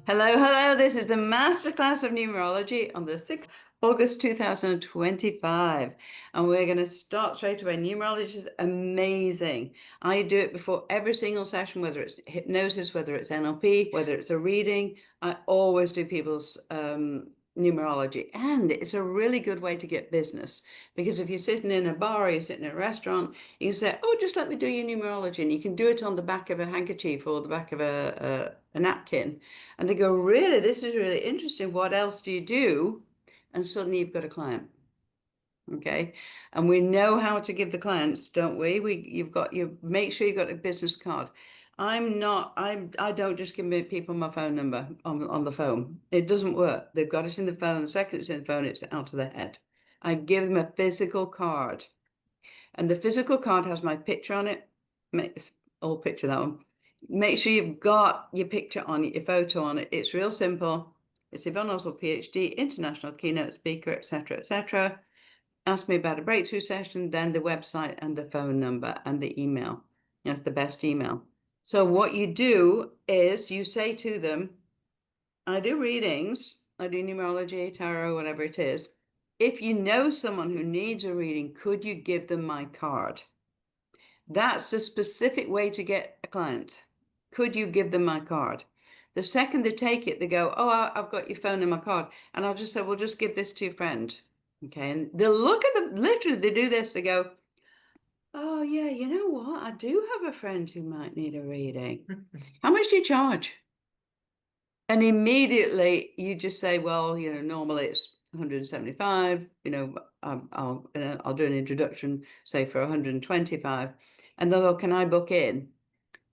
Hello, hello. This is the Masterclass of Numerology on the 6th August 2025. And we're going to start straight away. Numerology is amazing. I do it before every single session, whether it's hypnosis, whether it's NLP, whether it's a reading. I always do people's numerology. And it's a really good way to get business because if you're sitting in a bar or you're sitting in a restaurant, you can say, oh, just let me do your numerology. And you can do it on the back of a handkerchief or the back of a napkin. And they go, really, this is really interesting. What else do you do? And suddenly you've got a client. Okay. And we know how to give the clients, don't we? You make sure you've got a business card. I don't just give people my phone number on the phone. It doesn't work. They've got it in the phone. The second it's in the phone, it's out of their head. I give them a physical card. And the physical card has my picture on it. All picture that one. Make sure you've got your picture on it, your photo on it. It's real simple. It's Yvonne Oswald, PhD, international keynote speaker, etc., etc. Ask me about a breakthrough session, then the website and the phone number and the email. That's the best email. So what you do is you say to them, I do readings, I do numerology, tarot, whatever it is. If you know someone who needs a reading, could you give them my card? That's the specific way to get a client. Could you give them my card? The second they take it, they go, oh, I've got your phone and my card. And I'll just say, well, just give this to your friend. Okay. And they'll look at them, literally, they do this. They go, oh, yeah, you know what? I do have a friend who might need a reading. How much do you charge? And immediately you just say, well, normally it's 175, I'll do an introduction, say for 125. And they'll go, can I book in?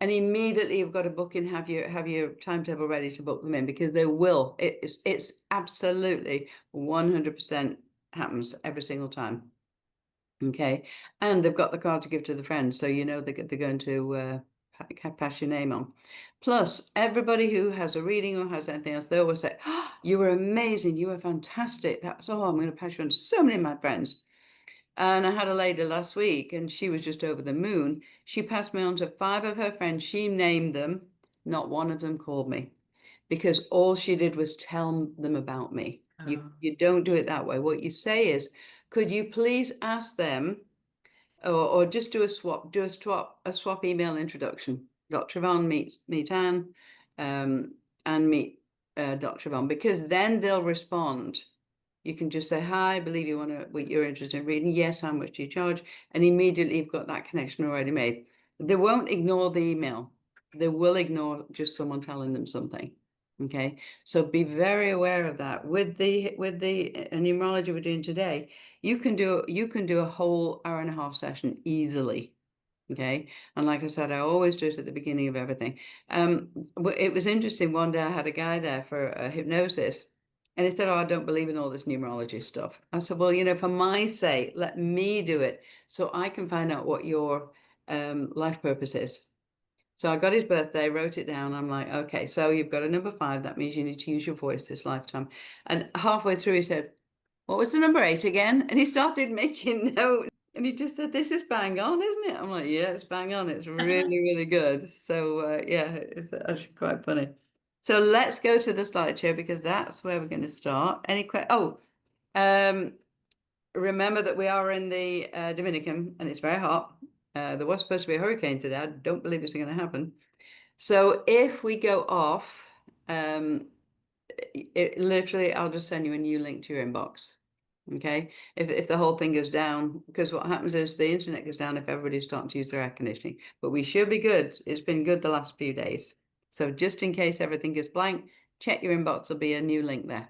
And immediately you've got to book in, have your timetable ready to book them in because they will. It's absolutely 100% happens every single time. Okay. And they've got the card to give to the friends. So they're going to pass your name on. Plus, everybody who has a reading or has anything else, they always say, oh, you were amazing. You were fantastic. That's all. I'm going to pass you on to so many of my friends. And I had a lady last week and she was just over the moon. She passed me on to 5 of her friends. She named them. Not one of them called me because all she did was tell them about me. You don't do it that way. What you say is, could you please ask them or just do a swap email introduction. Dr. Yvonne meet Anne, and meet Dr. Yvonne, because then they'll respond. You can just say, hi, I believe you're interested in reading. Yes, how much do you charge? And immediately you've got that connection already made. They won't ignore the email. They will ignore just someone telling them something. Okay. So be very aware of that. With the numerology we're doing today, you can do a whole hour-and-a-half session easily. Okay. And like I said, I always do it at the beginning of everything. But it was interesting. One day I had a guy there for a hypnosis. And he said, oh, I don't believe in all this numerology stuff. I said, well, for my sake, let me do it so I can find out what your life purpose is. So I got his birthday, wrote it down. I'm like, okay, so you've got a number 5. That means you need to use your voice this lifetime. And halfway through, he said, what was the number 8 again? And he started making notes. And he just said, this is bang on, isn't it? I'm like, yeah, it's bang on. It's really, really good. So, yeah, it's actually quite funny. So let's go to the slideshow because that's where we're going to start. Um, remember that we are in the Dominican and it's very hot. There was supposed to be a hurricane today. I don't believe it's going to happen. So if we go off, literally, I'll just send you a new link to your inbox. Okay. If the whole thing goes down, because what happens is the internet goes down if everybody's starting to use their air conditioning. But we should be good. It's been good the last few days. So just in case everything goes blank, check your inbox. There'll be a new link there.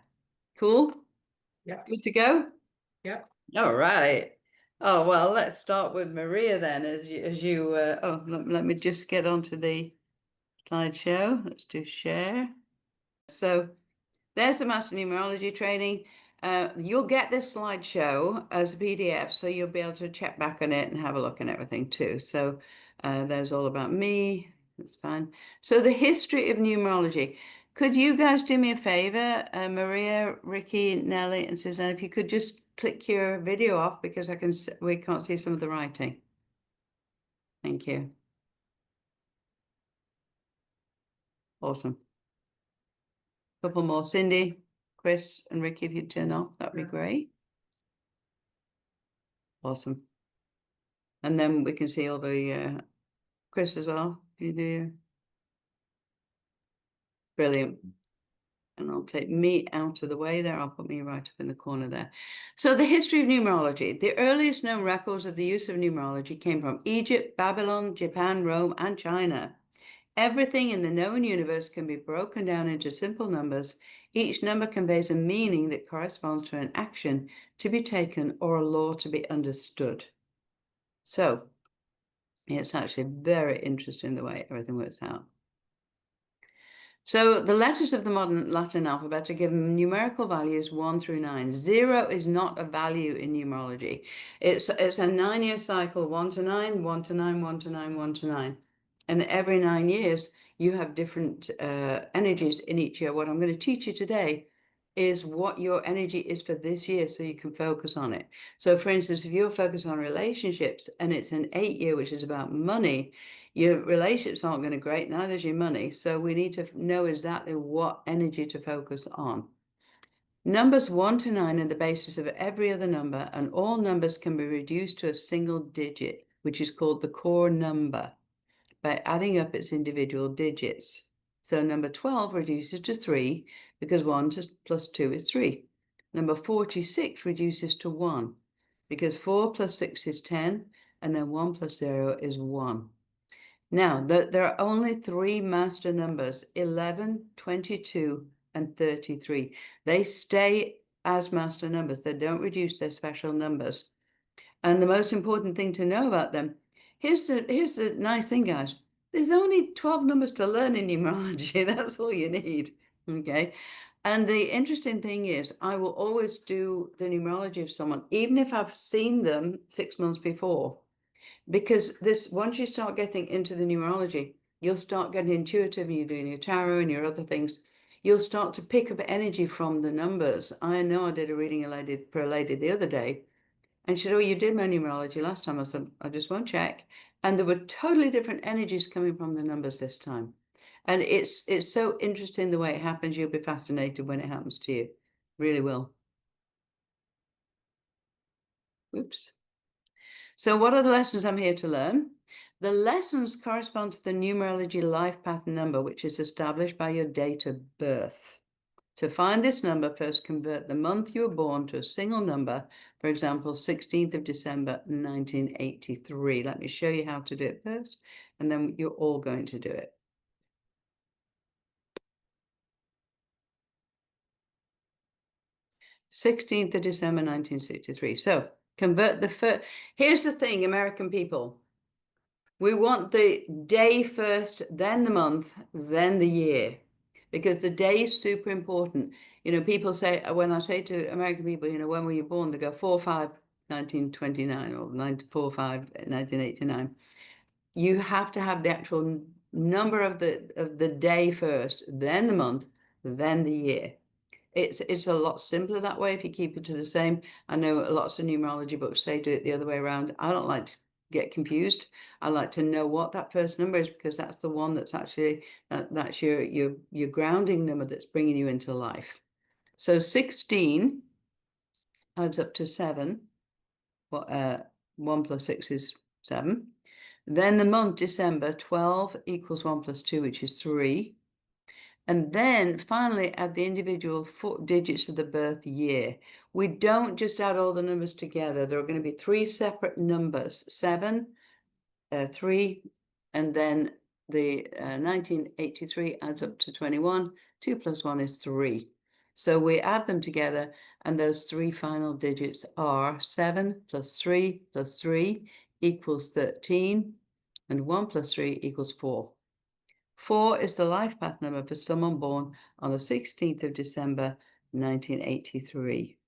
Cool? Yeah. Good to go? Yeah. All right. Oh, well, let's start with Maria then. Let me just get onto the slideshow. Let's do share. So there's the Master Numerology training. You'll get this slideshow as a PDF, so you'll be able to check back on it and have a look and everything too. So there's all about me. That's fine. So the history of numerology. Could you guys do me a favor, Maria, Ricky, Nellie, and Suzanne, if you could just click your video off because we can't see some of the writing. Thank you. Awesome. Couple more. Cindy, Chris, and Ricky, if you'd turn off, that'd be great. Awesome. And then we can see all the Chris as well. You do. Brilliant. And I'll take me out of the way there. I'll put me right up in the corner there. So the history of numerology. The earliest known records of the use of numerology came from Egypt, Babylon, Japan, Rome, and China. Everything in the known universe can be broken down into simple numbers. Each number conveys a meaning that corresponds to an action to be taken or a law to be understood. So it's actually very interesting the way everything works out. So the letters of the modern Latin alphabet are given numerical values 1 through 9. 0 is not a value in numerology. It's a 9-year cycle, 1 to 9, 1 to 9, 1 to 9, 1 to 9. And every 9 years, you have different energies in each year. What I'm going to teach you today is what your energy is for this year so you can focus on it. So for instance, if you're focused on relationships and it's an 8-year, which is about money, your relationships aren't going to great, neither is your money. So we need to know exactly what energy to focus on. Numbers 1 to 9 are the basis of every other number, and all numbers can be reduced to a single digit, which is called the core number, by adding up its individual digits. So number 12 reduces to 3 because 1 plus 2 is 3. Number 46 reduces to 1 because 4 plus 6 is 10, and then 1 plus 0 is 1. Now, there are only 3 master numbers, 11, 22, and 33. They stay as master numbers. They don't reduce their special numbers. And the most important thing to know about them, here's the nice thing, guys. There's only 12 numbers to learn in numerology. That's all you need, okay? And the interesting thing is, I will always do the numerology of someone, even if I've seen them 6 months before. Because once you start getting into the numerology, you'll start getting intuitive and you're doing your tarot and your other things. You'll start to pick up energy from the numbers. I know I did a reading for a lady the other day, and she said, "Oh, you did my numerology last time." I said, "I just won't check." And there were totally different energies coming from the numbers this time. And it's so interesting the way it happens. You'll be fascinated when it happens to you. Really will. Oops. So what are the lessons I'm here to learn? The lessons correspond to the numerology life pattern number, which is established by your date of birth. To find this number, first convert the month you were born to a single number. For example, 16th of December, 1983. Let me show you how to do it first, and then you're all going to do it. December 16th, 1963. So convert the first. Here's the thing, American people. We want the day first, then the month, then the year, because the day is super important. You know, people say, when I say to American people, you know, when were you born? They go 4/5/1929 or 4/5/1989. You have to have the actual number of the day first, then the month, then the year. It's a lot simpler that way if you keep it to the same. I know lots of numerology books say do it the other way around. I don't like to get confused. I like to know what that first number is because that's the one that's actually that's your grounding number that's bringing you into life. So 16 adds up to 7. Well, 1 plus 6 is 7. Then the month December, 12 equals 1 plus 2, which is 3. And then finally add the individual 4 digits of the birth year. We don't just add all the numbers together. There are going to be 3 separate numbers, 7, 3, and then the 1983 adds up to 21. 2 plus 1 is 3. So we add them together, and those 3 final digits are 7 plus 3 plus 3 equals 13, and 1 plus 3 equals 4. 4 is the life path number for someone born on the 16th of December, 1983.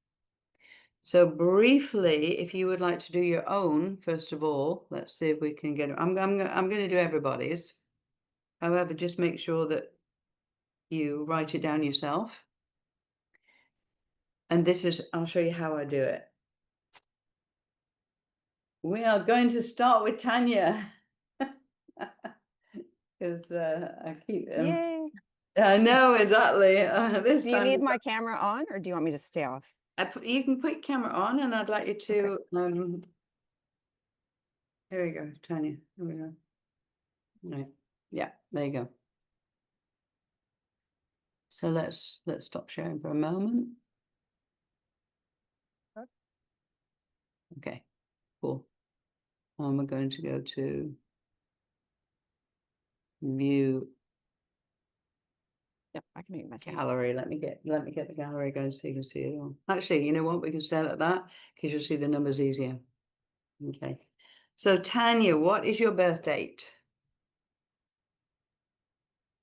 So briefly, if you would like to do your own, first of all, let's see if we can get it. I'm going to do everybody's. However, just make sure that you write it down yourself. And I'll show you how I do it. We are going to start with Tanya. Because I keep Yay. I know exactly. This Do you time need my camera on or do you want me to stay off? you can put your camera on, and I'd like you Okay. to here we go, Tanya. Here we go. Right. Yeah, there you go. So let's stop sharing for a moment. Okay, cool. And we're going to go to view Yep, I can mute myself. gallery. Let me get the gallery going so you can see it all. Actually, you know what? We can stay like that because you'll see the numbers easier. Okay. So Tanya, what is your birth date?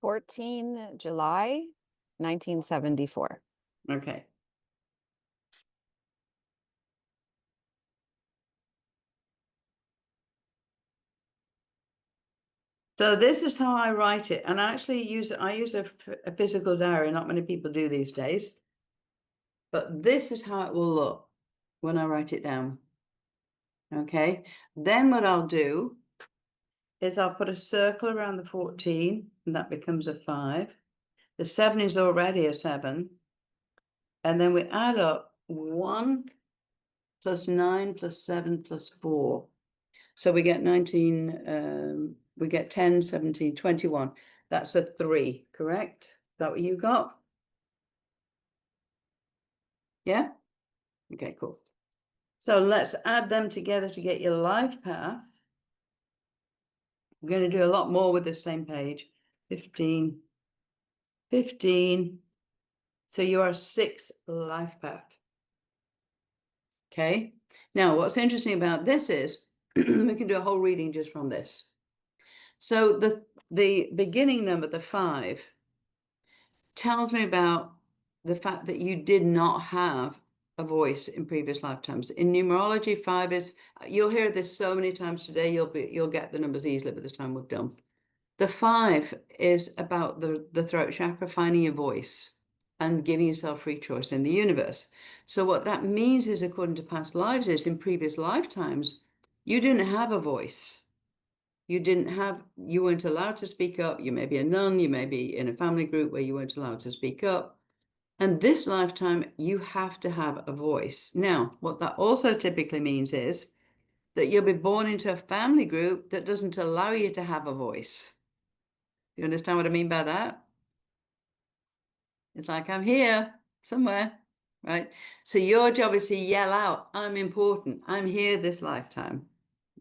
14 July 1974. Okay. So this is how I write it, and I use a physical diary. Not many people do these days, but this is how it will look when I write it down. Okay. Then what I'll do is I'll put a circle around the 14, and that becomes a 5. The 7 is already a 7. And then we add up 1 plus 9 plus 7 plus 4. So we get 19, we get 10, 17, 21. That's a 3, correct? Is that what you got? Yeah? Okay, cool. So let's add them together to get your life path. We're going to do a lot more with this same page. 15, 15. So you are 6 life path. Okay. Now, what's interesting about this is we can do a whole reading just from this. So the beginning number, the 5, tells me about the fact that you did not have a voice in previous lifetimes. In numerology, 5 is, you'll hear this so many times today, you'll get the numbers easily by the time we've done. The 5 is about the throat chakra, finding your voice and giving yourself free choice in the universe. So what that means is, according to past lives, is in previous lifetimes, you didn't have a voice. You weren't allowed to speak up. You may be a nun, you may be in a family group where you weren't allowed to speak up. And this lifetime, you have to have a voice. Now, what that also typically means is that you'll be born into a family group that doesn't allow you to have a voice. You understand what I mean by that? It's like, I'm here somewhere, right? So your job is to yell out, I'm important. I'm here this lifetime.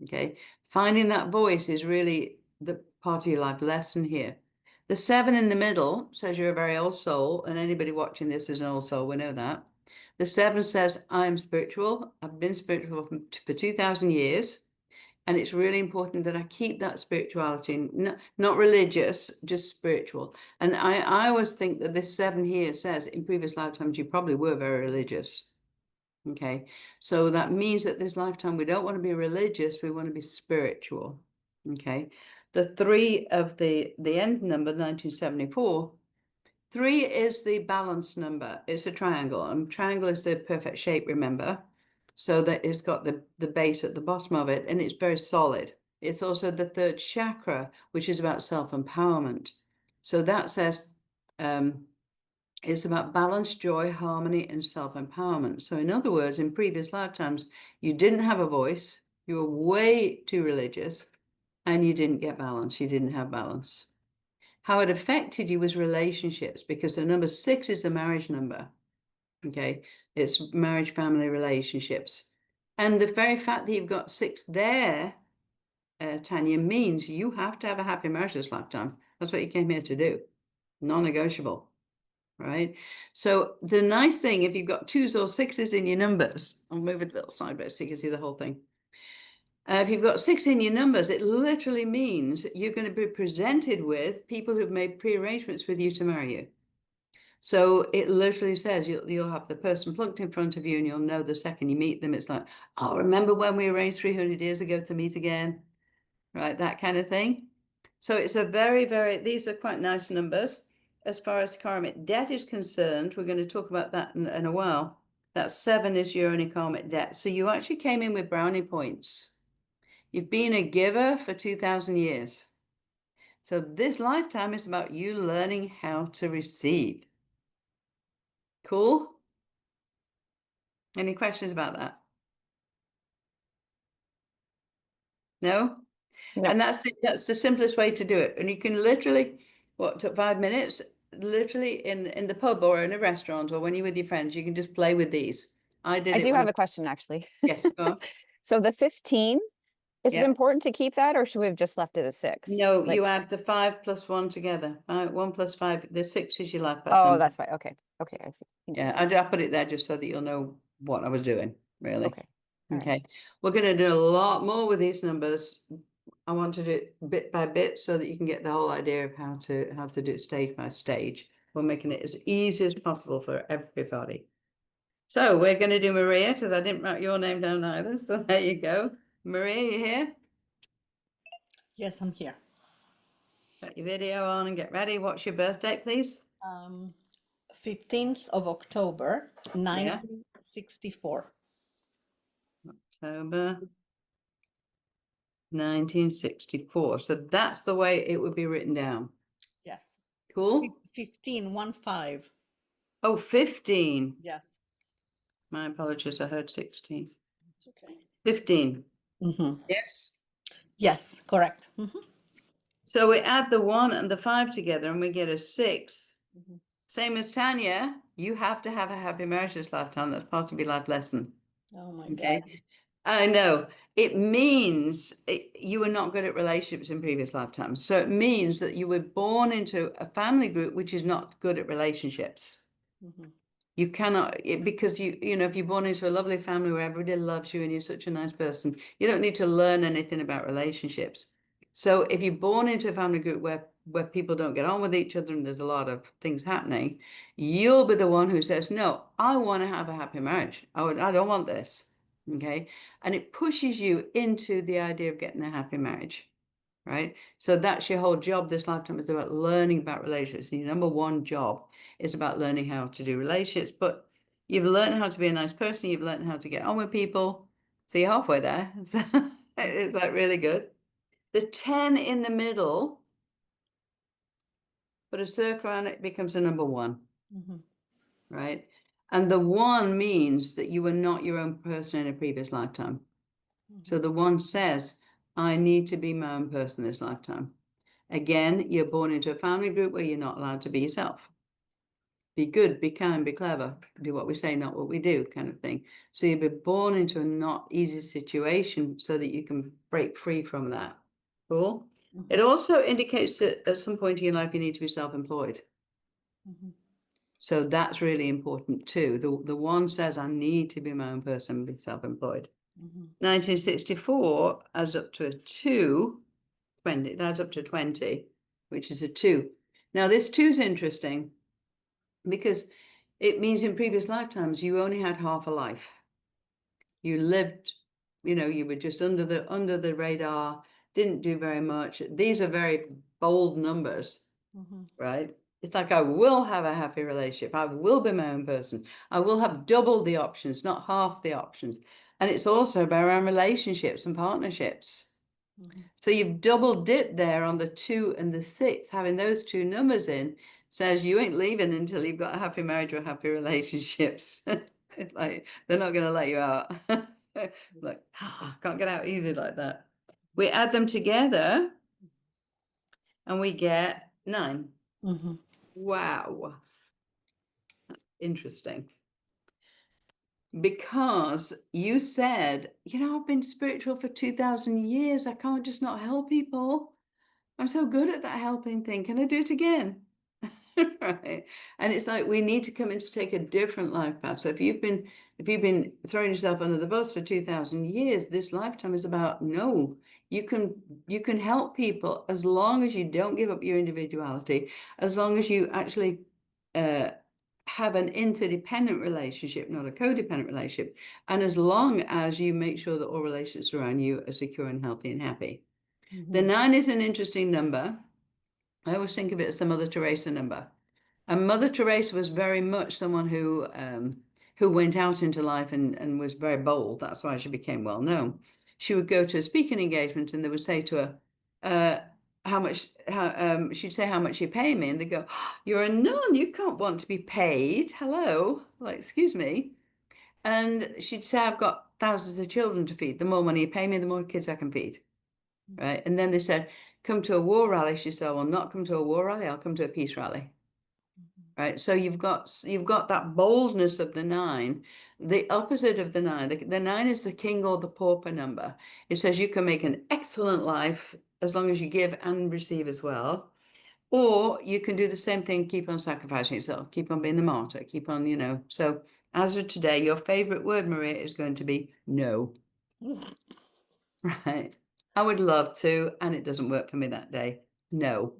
Okay. Finding that voice is really the part of your life lesson here. The 7 in the middle says you're a very old soul, and anybody watching this is an old soul. We know that. The 7 says, I'm spiritual. I've been spiritual for 2,000 years. And it's really important that I keep that spirituality, not religious, just spiritual. And I always think that this 7 here says in previous lifetimes, you probably were very religious. Okay. So that means that this lifetime, we don't want to be religious, we want to be spiritual. Okay. The 3 of the end number, 1974, 3 is the balance number. It's a triangle, and triangle is the perfect shape, remember? So that it's got the base at the bottom of it, and it's very solid. It's also the third chakra, which is about self-empowerment. So that says it's about balance, joy, harmony, and self-empowerment. So in other words, in previous lifetimes, you didn't have a voice, you were way too religious, and you didn't get balance. You didn't have balance. How it affected you was relationships, because the number 6 is the marriage number. Okay, it's marriage, family, relationships. And the very fact that you've got 6 there, Tanya, means you have to have a happy marriage this lifetime. That's what you came here to do. Non-negotiable, right? So the nice thing, if you've got 2s or 6s in your numbers, I'll move it a little sideways so you can see the whole thing. If you've got 6 in your numbers, it literally means you're going to be presented with people who've made pre-arrangements with you to marry you. So it literally says you'll have the person plucked in front of you, and you'll know the second you meet them. It's like, oh, remember when we arranged 300 years ago to meet again? Right, that kind of thing. So it's a these are quite nice numbers. As far as karmic debt is concerned, we're going to talk about that in a while. That 7 is your only karmic debt. So you actually came in with brownie points. You've been a giver for 2,000 years. So this lifetime is about you learning how to receive. Cool? Any questions about that? No? No, And that's the simplest way to do it. And you can literally, what, took 5 minutes? Literally in the pub or in a restaurant or when you're with your friends, you can just play with these. I did I it do when have a question actually. yes, go on. So the 15, is it Yeah. important to keep that or should we have just left it at 6? No, Like, you add the 5 plus 1 together. 1 plus 5, the 6 is your life path oh, number. that's right. Okay. Okay. I see. Thank you. Yeah, I put it there just so that you'll know what I was doing, really. Okay. All right. Okay. We're going to do a lot more with these numbers. I want to do it bit by bit so that you can get the whole idea of how to do it stage by stage. We're making it as easy as possible for everybody. So we're going to do Maria because I didn't write your name down either. So there you go. Maria, you here? Yes, I'm here. Put your video on and get ready. What's your birthday, please? 15th of October, Yeah. 1964. October 1964. So that's the way it would be written down. Yes. Cool. 15, 1 5. Oh, 15. Yes. My apologies. I heard 16. It's okay. 15. Mm-hmm. Yes. Yes, correct. Mm-hmm. So we add the 1 and the 5 together and we get a 6. Mm-hmm. Same as Tanya, you have to have a happy marriage this lifetime. That's part of your life lesson. Oh my Okay. God. I know. It means you were not good at relationships in previous lifetimes. So it means that you were born into a family group which is not good at relationships. Mm-hmm. You cannot, because you know, if you're born into a lovely family where everybody loves you and you're such a nice person, you don't need to learn anything about relationships. So if you're born into a family group where people don't get on with each other and there's a lot of things happening, you'll be the one who says, no, I want to have a happy marriage. I don't want this. Okay. And it pushes you into the idea of getting a happy marriage. Right. So that's your whole job this lifetime is about learning about relationships. And your number one job is about learning how to do relationships. But you've learned how to be a nice person. You've learned how to get on with people. So you're halfway there. So it's like really good. The 10 in the middle, put a circle around it, becomes a number 1. Mm-hmm. Right. And the 1 means that you were not your own person in a previous lifetime. So the 1 says, I need to be my own person this lifetime. Again, you're born into a family group where you're not allowed to be yourself. Be good, be kind, be clever, do what we say, not what we do, kind of thing. So you'll be born into a not easy situation so that you can break free from that. Cool. Mm-hmm. It also indicates that at some point in your life you need to be self-employed. Mm-hmm. So that's really important too. The 1 says, I need to be my own person and be self-employed. Mm-hmm. 1964 adds up to a 2. 20, it adds up to 20, which is a 2. Now, this 2 is interesting because it means in previous lifetimes you only had half a life. You lived, you were just under the radar, didn't do very much. These are very bold numbers, Mm-hmm. right? It's like I will have a happy relationship. I will be my own person. I will have double the options, not half the options. And it's also about around relationships and partnerships. Mm-hmm. So you've double dipped there on the 2 and the 6. Having those 2 numbers in says you ain't leaving until you've got a happy marriage or happy relationships. Like they're not going to let you out. Like, can't get out easy like that. We add them together and we get 9. Mm-hmm. Wow. Interesting. Because you said, I've been spiritual for 2000 years. I can't just not help people. I'm so good at that helping thing. Can I do it again? Right. And it's like we need to come in to take a different life path. So if you've been throwing yourself under the bus for 2000 years, this lifetime is about no, you can help people as long as you don't give up your individuality, as long as you actually have an interdependent relationship, not a codependent relationship, and as long as you make sure that all relationships around you are secure and healthy and happy. The 9 is an interesting number. I always think of it as the Mother Teresa number. And Mother Teresa was very much someone who went out into life and was very bold. That's why she became well known. She would go to a speaking engagement and they would say to her, how much, she'd say, how much you pay me? And they go, "Oh, you're a nun, you can't want to be paid. Hello, like, excuse me." And she'd say, "I've got thousands of children to feed. The more money you pay me, the more kids I can feed." Right. And then they said, "Come to a war rally." She said, "I will not come to a war rally. I'll come to a peace rally." Right. So you've got that boldness of the nine. The opposite of the nine. The nine is the king or the pauper number. It says you can make an excellent life as long as you give and receive as well. Or you can do the same thing, keep on sacrificing yourself, keep on being the martyr, keep on, So as of today, your favorite word, Maria, is going to be no. Right. I would love to, and it doesn't work for me that day. No.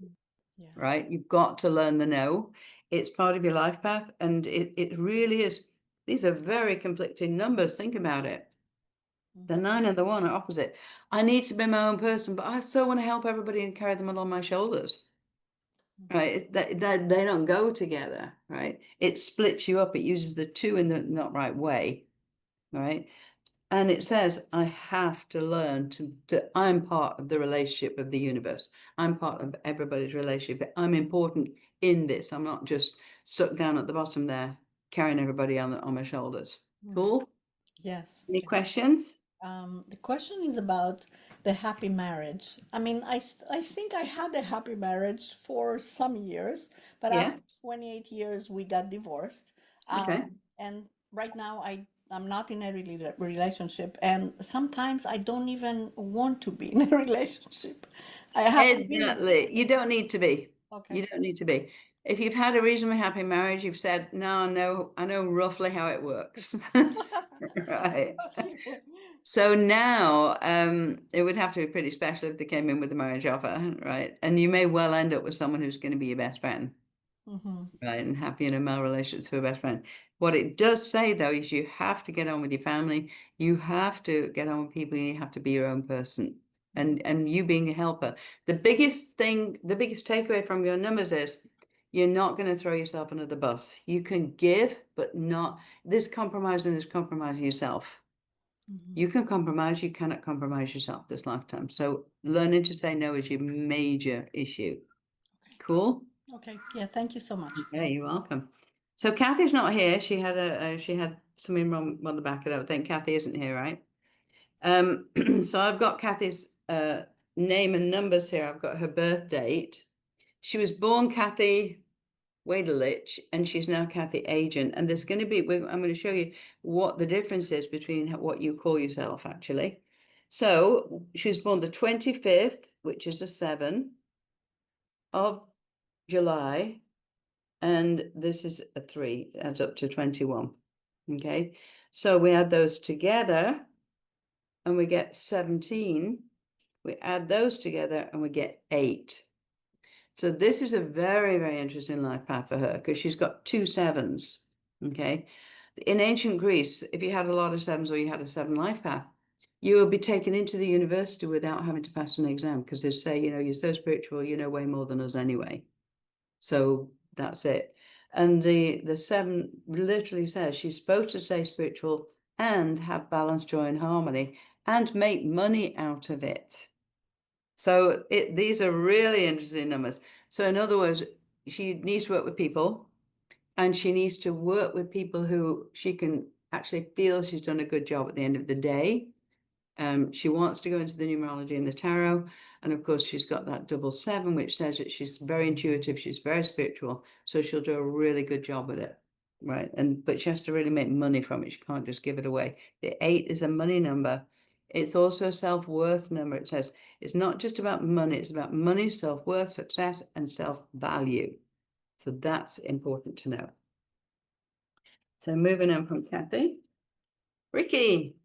Yeah. Right. You've got to learn the no. It's part of your life path, and it really is. These are very conflicting numbers. Think about it. The 9 and the 1 are opposite. I need to be my own person, but I so want to help everybody and carry them along my shoulders. Right. They don't go together. Right. It splits you up. It uses the 2 in the not right way. Right. And it says, I have to learn I'm part of the relationship of the universe. I'm part of everybody's relationship. I'm important in this. I'm not just stuck down at the bottom there, carrying everybody on my shoulders. Cool? Yes. Any Yes. questions? The question is about the happy marriage. I mean, I think I had a happy marriage for some years, but Yeah. after 28 years, we got divorced. Okay. And right now, I'm not in a relationship, and sometimes I don't even want to be in a relationship. I have really, Exactly. You don't need to be. okay. You don't need to be. If you've had a reasonably happy marriage, you've said, no, I know roughly how it works. Right. Okay. So now, it would have to be pretty special if they came in with a marriage offer, right? And you may well end up with someone who's going to be your best friend, Mm-hmm. right? And happy in a male relationship with a best friend. What it does say, though, is you have to get on with your family. You have to get on with people. You have to be your own person, and you being a helper. The biggest takeaway from your numbers is you're not going to throw yourself under the bus. You can give, but not this compromising is compromising yourself. Mm-hmm. You can compromise, you cannot compromise yourself this lifetime. So learning to say no is your major issue. Cool? Okay. Yeah. Thank you so much. Yeah, you're welcome. So Kathy's not here. She had something wrong on the back. I don't think Kathy isn't here, right? So I've got Kathy's name and numbers here. I've got her birth date. She was born Kathy Wadelich, and she's now Kathy Agent. And there's going to be, I'm going to show you what the difference is between what you call yourself, actually. So she was born the 25th, which is a 7 of July. And this is a 3, adds up to 21. Okay. So we add those together and we get 17. We add those together and we get 8. So this is a very, very interesting life path for her because she's got 2 7s. Okay. In ancient Greece, if you had a lot of 7s or you had a 7 life path, you would be taken into the university without having to pass an exam because they say, you're so spiritual, you know way more than us anyway. So that's it. And the 7 literally says she's supposed to stay spiritual and have balance, joy, and harmony and make money out of it. So these are really interesting numbers. So in other words, she needs to work with people, and she needs to work with people who she can actually feel she's done a good job at the end of the day. She wants to go into the numerology and the tarot. And of course, she's got that 7, which says that she's very intuitive, she's very spiritual. So she'll do a really good job with it. Right. But she has to really make money from it. She can't just give it away. The 8 is a money number. It's also a self-worth number. It says it's not just about money, it's about money, self-worth, success, and self-value. So that's important to know. So moving on from Kathy. Ricky.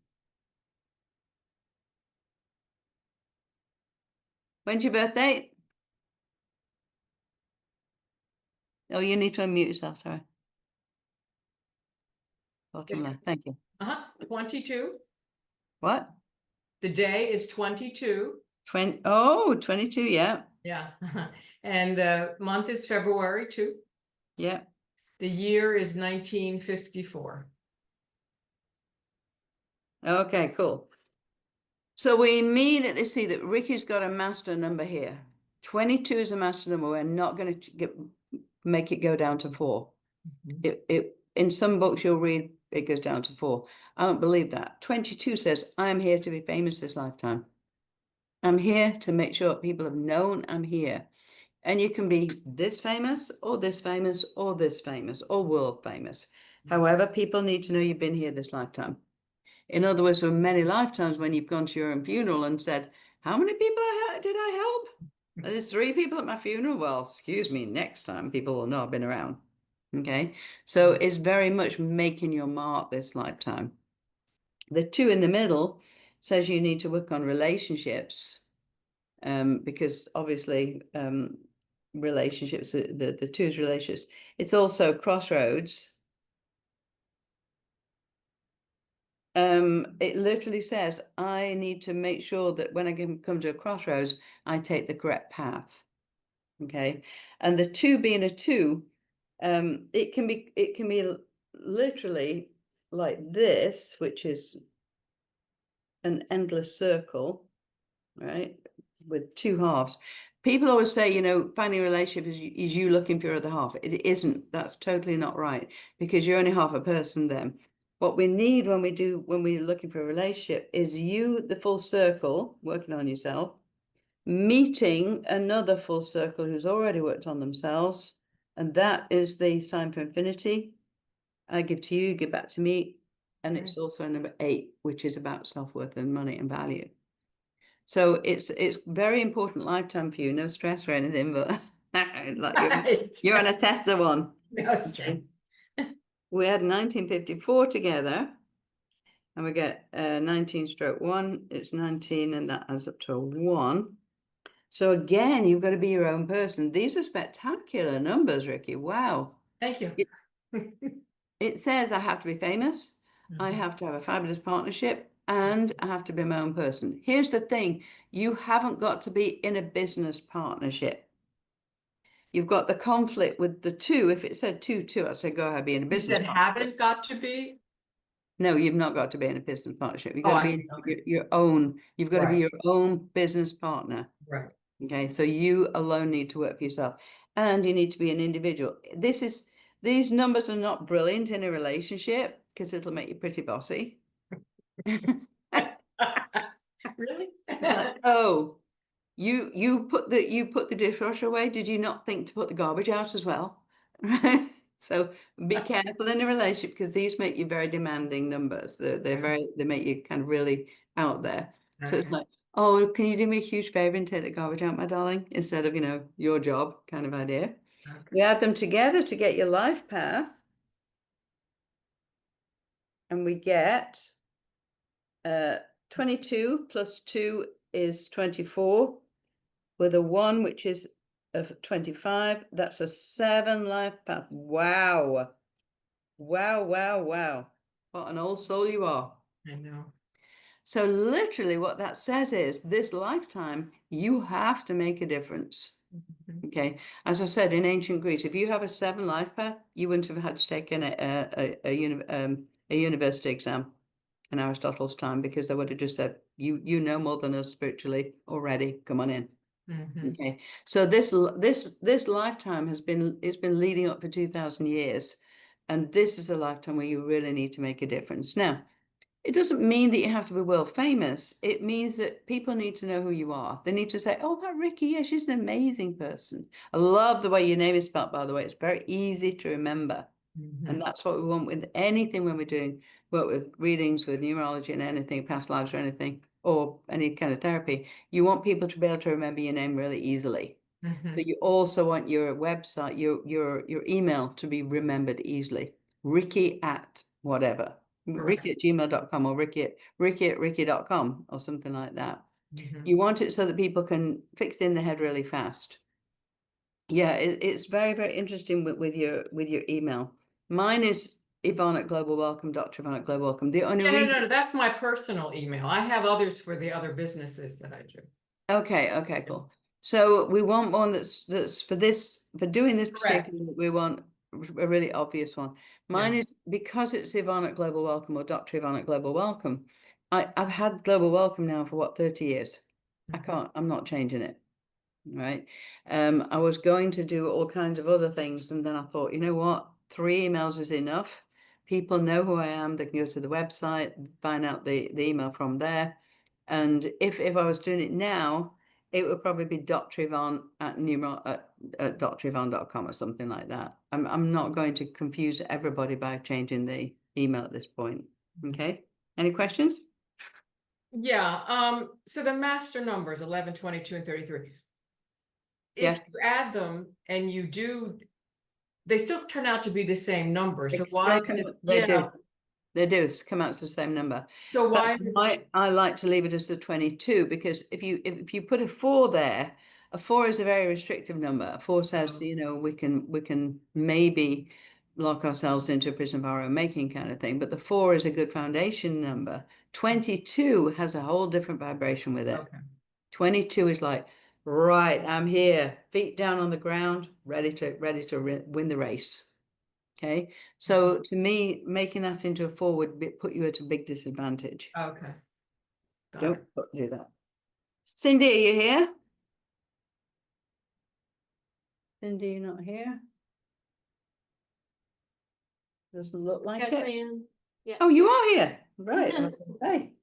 When's your birthday? Oh, you need to unmute yourself, sorry. Bottom left, thank you. 22. What? The day is 22. 22, yeah. Yeah. And the month is February 2. Yeah. The year is 1954. Okay, cool. So we immediately see that Ricky's got a master number here. 22 is a master number. We're not going to make it go down to 4. It in some books you'll read it goes down to 4. I don't believe that. 22 says, I'm here to be famous this lifetime. I'm here to make sure people have known I'm here. And you can be this famous or this famous or this famous or world famous. However, people need to know you've been here this lifetime. In other words, there were many lifetimes when you've gone to your own funeral and said, how many people did I help? There's 3 people at my funeral. Well, excuse me, next time people will know I've been around. Okay. So it's very much making your mark this lifetime. The 2 in the middle says you need to work on relationships, because obviously relationships, the 2 is relationships. It's also crossroads. It literally says, I need to make sure that when I come to a crossroads, I take the correct path. Okay. And the 2 being a 2, it can be literally like this, which is an endless circle, right? With 2 halves. People always say, you know, finding a relationship is you looking for your other half. It isn't. That's totally not right, because you're only half a person then. What we need when we're looking for a relationship is you, the full circle, working on yourself, meeting another full circle who's already worked on themselves. And that is the sign for infinity. I give to you, give back to me. And it's also number 8, which is about self-worth and money and value. So it's very important lifetime for you. No stress or anything, but like you're on a Tesla one. No stress. We had 1954 together, and we get 19/1. It's 19, and that adds up to a 1. So again, you've got to be your own person. These are spectacular numbers, Ricky. Wow. Thank you. It says I have to be famous. I have to have a fabulous partnership, and I have to be my own person. Here's the thing. You haven't got to be in a business partnership. You've got the conflict with the 2. If it said 2, I'd say go ahead, be in a You business said partnership. haven't got to be? No, you've not got to be in a business partnership. You've got to be your own. You've got to be your own business partner. Right. Okay, so you alone need to work for yourself, and you need to be an individual. These numbers are not brilliant in a relationship because it'll make you pretty bossy. Really? Like, oh, you put the dishwasher away. Did you not think to put the garbage out as well? So be careful in a relationship, because these make you very demanding numbers. They make you kind of really out there. So it's like, oh, can you do me a huge favor and take the garbage out, my darling, instead of, you know, your job kind of idea. We add them together to get your life path, and we get 22 plus 2 is 24, with a 1, which is of 25. That's a 7 life path. Wow. Wow, wow, wow. What an old soul you are. I know. So literally what that says is this lifetime, you have to make a difference. Okay. As I said, in ancient Greece, if you have a 7 life path, you wouldn't have had to take a university exam in Aristotle's time, because they would have just said, you know more than us spiritually already. Come on in. Okay. So this lifetime it's been leading up for 2,000 years. And this is a lifetime where you really need to make a difference. Now, it doesn't mean that you have to be world famous. It means that people need to know who you are. They need to say, oh, that Ricky, yeah, she's an amazing person. I love the way your name is spelled, by the way. It's very easy to remember. And that's what we want with anything when we're doing work with readings, with numerology and anything, past lives or anything, or any kind of therapy. You want people to be able to remember your name really easily. But you also want your website, your email to be remembered easily. Ricky at whatever. Ricky at gmail.com, or Ricky at ricky.com, or something like that. You want it so that people can fix it in their head really fast. Yeah, it's very, very interesting with your email. Mine is Yvonne at Global Welcome, Dr. Yvonne at Global Welcome. The only No, that's my personal email. I have others for the other businesses that I do. Okay, cool. So we want one that's for doing this particular, we want a really obvious one. Mine is, because it's Yvonne at Global Welcome, or Dr. Yvonne at Global Welcome. I've had Global Welcome now for 30 years. I'm not changing it. right? I was going to do all kinds of other things, and then I thought, you know what? 3 emails is enough. People know who I am. They can go to the website, find out the email from there. And if I was doing it now, it would probably be Dr. Yvonne at dryvonne.com or something like that. I'm not going to confuse everybody by changing the email at this point. Okay. Any questions? Yeah, so the master numbers, 11, 22, and 33. Yeah. If you add them and you do, they still turn out to be the same number. So why? They Yeah. do. They do come out to the same number. So why? That's why I like to leave it as the 22, because if you put a 4 there, a 4 is a very restrictive number. A 4 says, you know, we can maybe lock ourselves into a prison of our own making kind of thing. But the 4 is a good foundation number. 22 has a whole different vibration with it. Okay. 22 is like, right, I'm here, feet down on the ground, ready to win the race. Okay, so to me, making that into a 4 would put you at a big disadvantage. Okay. Got Don't it. do that. Cindy, are you here? Cindy, you're not here? Doesn't look like Yes, it. I am. Yeah. Oh, you are here. Right. Okay.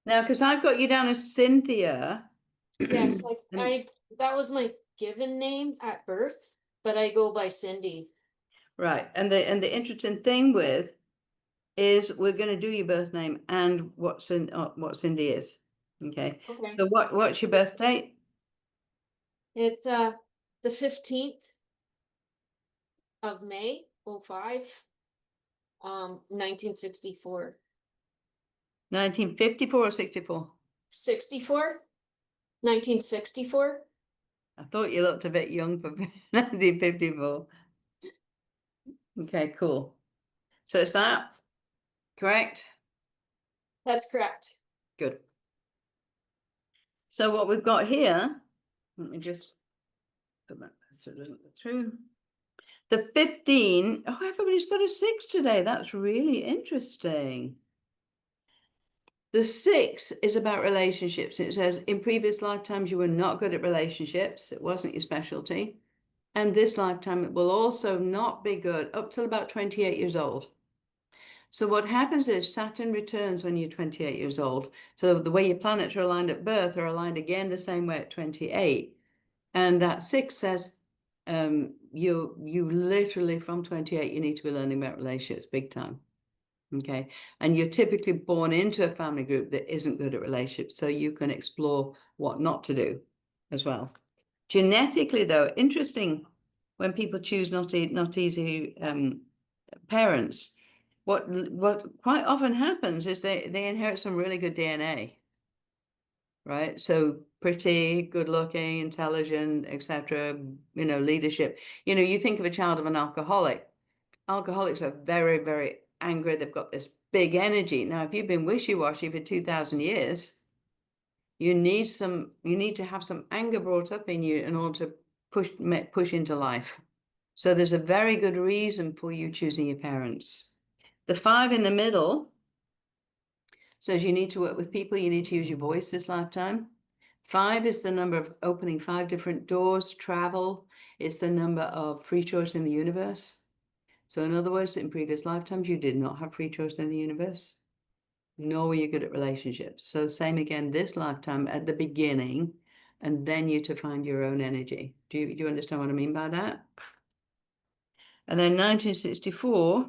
Now, because I've got you down as Cynthia. Yes, And- I that was my given name at birth, but I go by Cindy. Right. And the interesting thing with is we're going to do your birth name and what Cindy is. Okay. Okay. So what's your birth date? It the 15th of May, 05, 1964. 1954 or 64? 64? 1964? I thought you looked a bit young for 1954. Okay, cool. So it's that, correct? That's correct. Good. So what we've got here, let me just put that so it doesn't go through. The 15, oh, everybody's got a 6 today. That's really interesting. The 6 is about relationships. It says, in previous lifetimes, you were not good at relationships. It wasn't your specialty. And this lifetime, it will also not be good up till about 28 years old. So what happens is Saturn returns when you're 28 years old. So the way your planets are aligned at birth are aligned again the same way at 28. And that 6 says you literally from 28, you need to be learning about relationships big time. Okay. And you're typically born into a family group that isn't good at relationships. So you can explore what not to do as well. Genetically, though, interesting when people choose not easy parents, what quite often happens is they inherit some really good DNA, right? So pretty, good looking, intelligent, etc. You know, leadership. You know, you think of a child of an alcoholic. Alcoholics are very, very angry. They've got this big energy. Now, if you've been wishy-washy for 2,000 years, you need to have some anger brought up in you in order to push into life. So there's a very good reason for you choosing your parents. The 5 in the middle says you need to work with people, you need to use your voice this lifetime. 5 is the number of opening 5 different doors, travel. It's the number of free choice in the universe. So in other words, in previous lifetimes, you did not have free choice in the universe, nor were you good at relationships. So same again this lifetime at the beginning, and then you to find your own energy. Do you understand what I mean by that? And then 1964,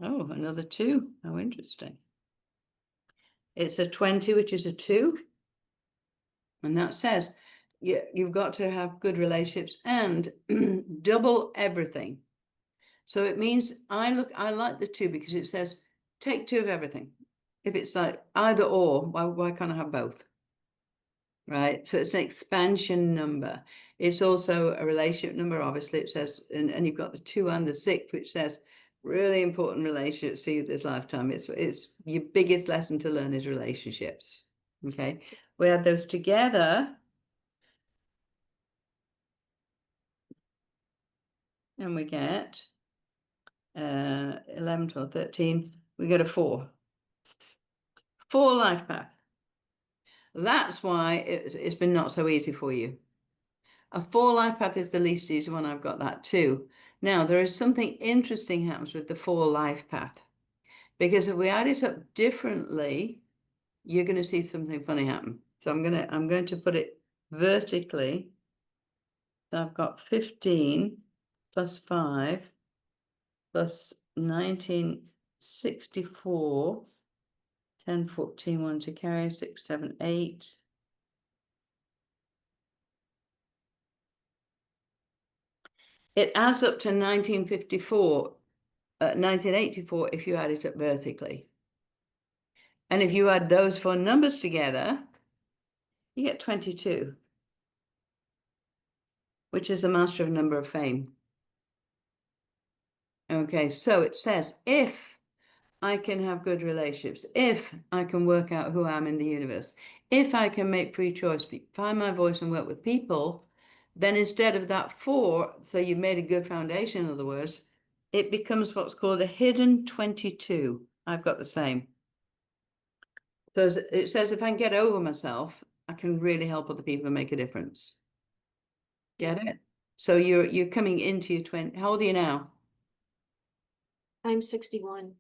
oh, another 2. How interesting. It's a 20, which is a 2. And that says you've got to have good relationships and double everything. So it means I like the 2 because it says take 2 of everything. If it's like either or, why can't I have both? Right. So it's an expansion number. It's also a relationship number. Obviously, it says, and you've got the 2 and the 6, which says really important relationships for you this lifetime. It's your biggest lesson to learn is relationships. Okay. We add those together. And we get 11, 12, 13. We get a 4. 4 life path. That's why it's been not so easy for you. A 4 life path is the least easy one. I've got that too. Now, there is something interesting happens with the 4 life path, because if we add it up differently, you're going to see something funny happen. So I'm going to put it vertically. So I've got 15 plus 5 plus 1964, 10, 14, 1 to carry, 6, 7, 8. It adds up to 1954, 1984 if you add it up vertically. And if you add those 4 numbers together, you get 22, which is the master of number of fame. Okay, so it says, if I can have good relationships, if I can work out who I am in the universe, if I can make free choice, find my voice and work with people, then instead of that 4, so you've made a good foundation, in other words, it becomes what's called a hidden 22. I've got the same. So it says, if I can get over myself, I can really help other people and make a difference. Get it? So you're coming into your 20. How old are you now? I'm 61.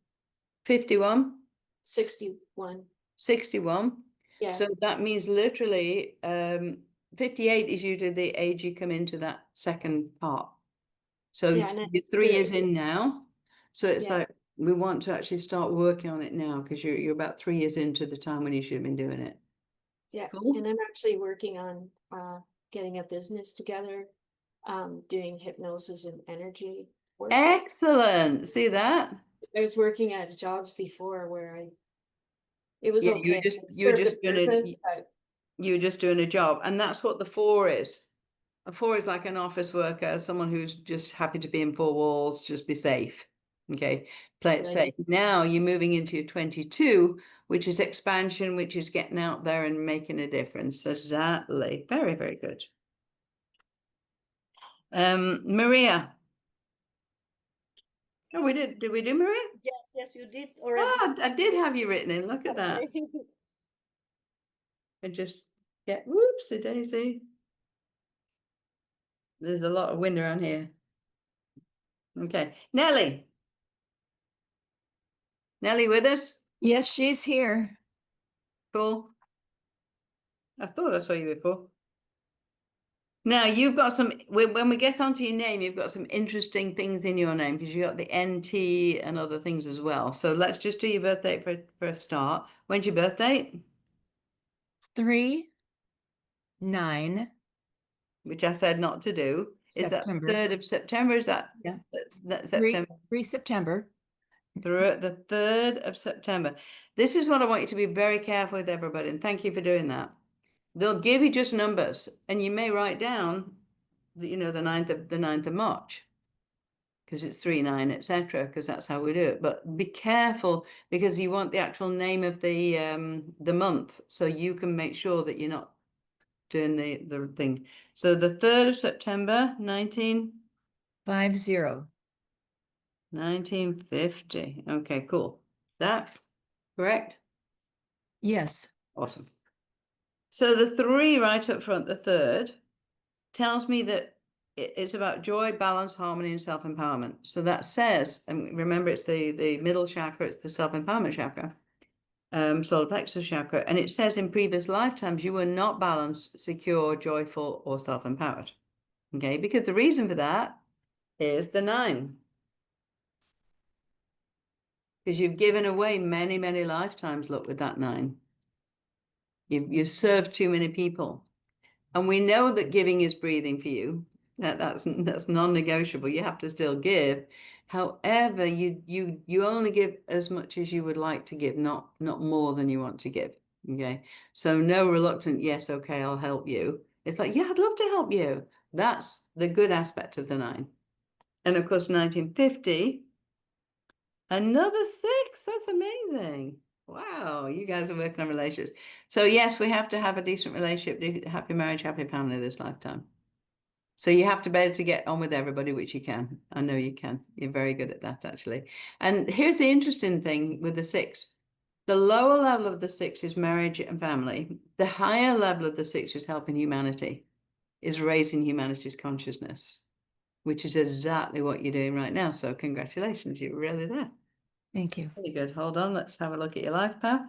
51? 61. 61. Yeah. So that means literally 58 is usually the age you come into that second part. So Yeah, and you're it's 3 years good. in now. So it's Yeah. like we want to actually start working on it now, because you're about 3 years into the time when you should have been doing it. Yeah. Cool. And I'm actually working on getting a business together, doing hypnosis and energy work. Excellent. See that? I was working at jobs before where it was Yeah, okay. It you were served a just doing purpose, but you were just doing a job, and that's what the 4 is. A 4 is like an office worker, someone who's just happy to be in 4 walls, just be safe. Okay, play it Right. safe. Now you're moving into your 22, which is expansion, which is getting out there and making a difference. Exactly. Very, very good. Maria. Oh, we did. Did we do Maria? Yes, you did already. Oh, I did have you written in. Look at that. I just get whoopsie daisy. There's a lot of wind around here. Okay, Nellie. Nellie with us? Yes, she's here. Cool. I thought I saw you before. Now you've got some, when we get onto your name, you've got some interesting things in your name, because you got the NT and other things as well. So let's just do your birth date for a start. When's your birth date? 3/9. Which I said not to do. September. Is that 3rd of September? Is that, Yeah. that's 3 September? 3 September. The 3rd of September. This is what I want you to be very careful with, everybody, and thank you for doing that. They'll give you just numbers, and you may write down the 9th of March, because it's 3/9, etc., because that's how we do it. But be careful, because you want the actual name of the month, so you can make sure that you're not doing the thing. So the 3rd of September, 1950. Okay, cool. That correct? Yes. Awesome. So the 3 right up front, the 3rd, tells me that it's about joy, balance, harmony, and self-empowerment. So that says, and remember, it's the middle chakra, it's the self-empowerment chakra, solar plexus chakra, and it says in previous lifetimes you were not balanced, secure, joyful, or self-empowered. Okay, because the reason for that is the 9. Because you've given away many, many lifetimes, look, with that 9. You've served too many people. And we know that giving is breathing for you. That's non-negotiable. You have to still give. However, you only give as much as you would like to give, not more than you want to give. Okay. So no reluctant, yes, okay, I'll help you. It's like, yeah, I'd love to help you. That's the good aspect of the 9. And of course, 1950, another 6. That's amazing. Wow, you guys are working on relationships. So yes, we have to have a decent relationship, happy marriage, happy family this lifetime. So you have to be able to get on with everybody, which you can. I know you can. You're very good at that, actually. And here's the interesting thing with the 6. The lower level of the 6 is marriage and family. The higher level of the 6 is helping humanity, is raising humanity's consciousness, which is exactly what you're doing right now. So congratulations, you're really there. Thank you. Very good. Hold on, let's have a look at your life path.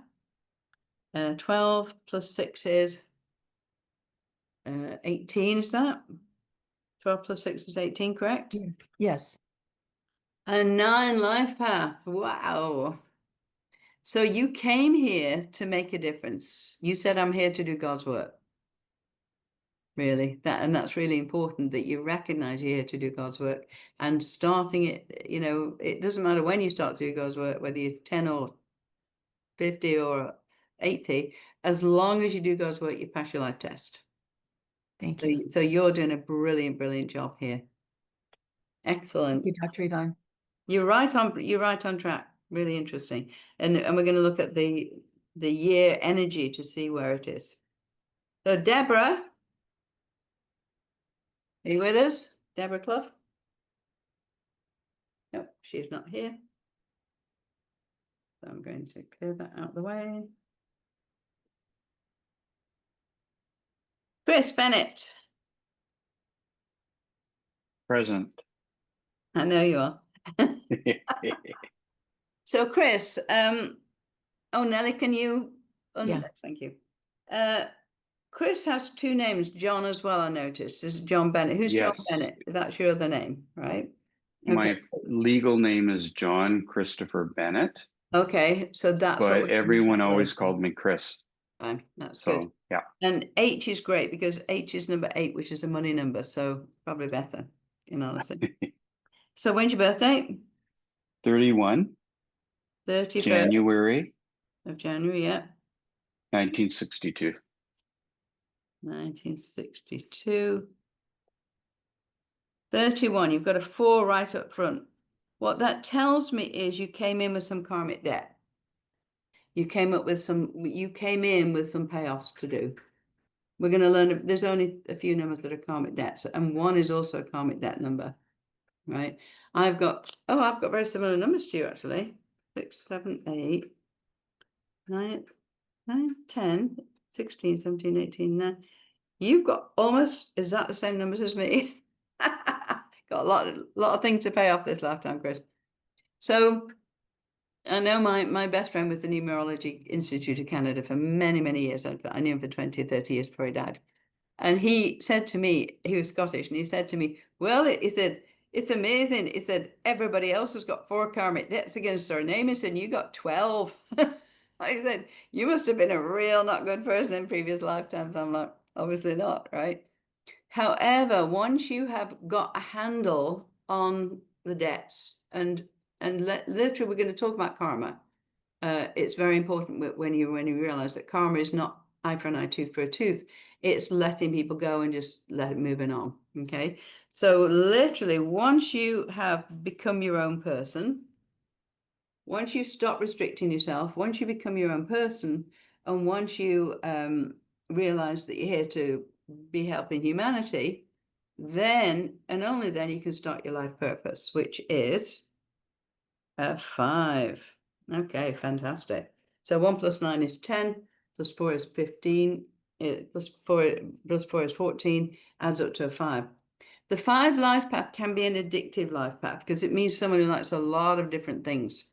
12 plus 6 is 18, is that? 12 plus 6 is 18, correct? Yes. Yes. A 9 life path. Wow. So you came here to make a difference. You said, I'm here to do God's work. Really, that's really important, that you recognize you're here to do God's work, and starting it, you know, it doesn't matter when you start to do God's work, whether you're 10 or 50 or 80, as long as you do God's work, you pass your life test. Thank you. So you're doing a brilliant, brilliant job here. Excellent. Thank you, Dr. Yvonne. You're right on track. Really interesting. And we're going to look at the year energy to see where it is. So Deborah, are you with us? Deborah Clough? No, she's not here. So I'm going to clear that out of the way. Chris Bennett. Present. I know you are. So Chris, oh, Nelly, can you? Yeah. Thank you. Chris has 2 names, John as well, I noticed. This is John Bennett. Who's John Yes. Bennett? That's your other name, right? My legal name is John Christopher Bennett, Okay, so that's what but we're everyone gonna always work called on. me Chris. Fine, that's So, good. yeah. And H is great because H is number 8, which is a money number, so probably better, in honesty. So when's your birthday? 31 31st January of January, yeah. 1962. 1962. 31, you've got a 4 right up front. What that tells me is you came in with some karmic debt. You came in with some payoffs to do. We're going to learn, there's only a few numbers that are karmic debts, and 1 is also a karmic debt number, right? I've got very similar numbers to you, actually. 6, 7, 8, 9, 10, 16, 17, 18, 9. You've got almost exactly the same numbers as me. Got a lot of things to pay off this lifetime, Chris. So I know my best friend was the Numerology Institute of Canada for many, many years. I knew him for 20, 30 years before he died. And he said to me, he was Scottish, and he said to me, well, he said, it's amazing. He said, everybody else has got 4 karmic debts against their name. He said, you got 12. I said, you must have been a real not good person in previous lifetimes. I'm like, obviously not, right? However, once you have got a handle on the debts, and literally we're going to talk about karma. It's very important when you realize that karma is not eye for an eye, tooth for a tooth. It's letting people go and just let it moving on. Okay. So literally, once you have become your own person, once you stop restricting yourself, once you become your own person, and once you realize that you're here to be helping humanity, then and only then you can start your life purpose, which is a 5. Okay, fantastic. So 1 plus 9 is 10, plus 4 is 15, plus 4 is 14, adds up to a 5. The 5 life path can be an addictive life path because it means someone who likes a lot of different things.